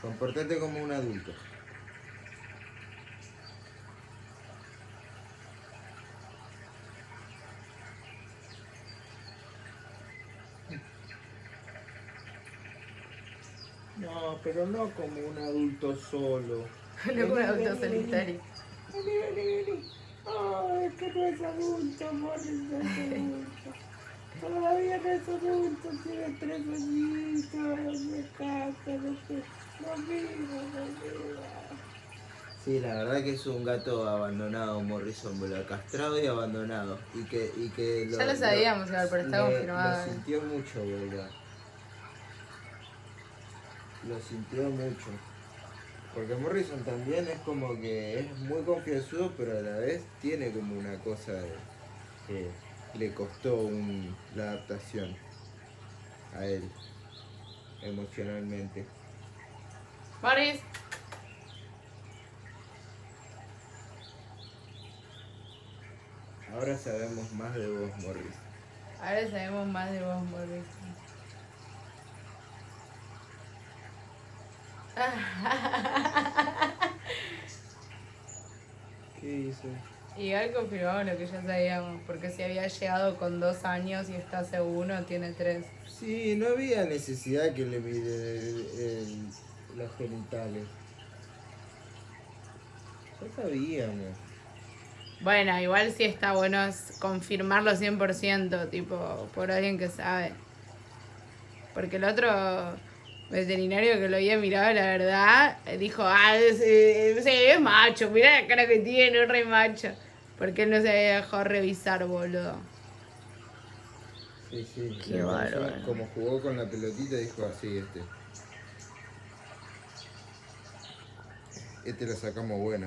Comportate como un adulto. No, pero no como un adulto solo. No como un adulto solitario. Vení. Oh, es que no es adulto, Morris, no es adulto. Todavía no es adulto, tiene 3 añitos, me encanta, no mira. Sí, la verdad que es un gato abandonado, Morrison, lo castrado y abandonado. Y que Ya lo sabíamos igual, pero está lo confirmado. sintió mucho, boludo. Lo sintió mucho. Porque Morrison también es como que es muy confianzudo, pero a la vez tiene como una cosa de que le costó la adaptación a él emocionalmente. Morris. Ahora sabemos más de vos, Morris. Ahora sabemos más de vos, Morris. ¿Qué hizo? Igual confirmamos lo que ya sabíamos, porque si había llegado con 2 años y está hace 1, tiene 3. Sí, no había necesidad que le mire los genitales. Ya sabíamos. Bueno, igual sí está bueno confirmarlo 100%, tipo, por alguien que sabe. Porque el otro veterinario que lo había mirado, la verdad, dijo, es macho, mirá la cara que tiene, es re macho. Porque él no se había dejado revisar, boludo. Sí, Qué le pareció, bárbaro. como jugó con la pelotita, dijo así, este lo sacamos bueno,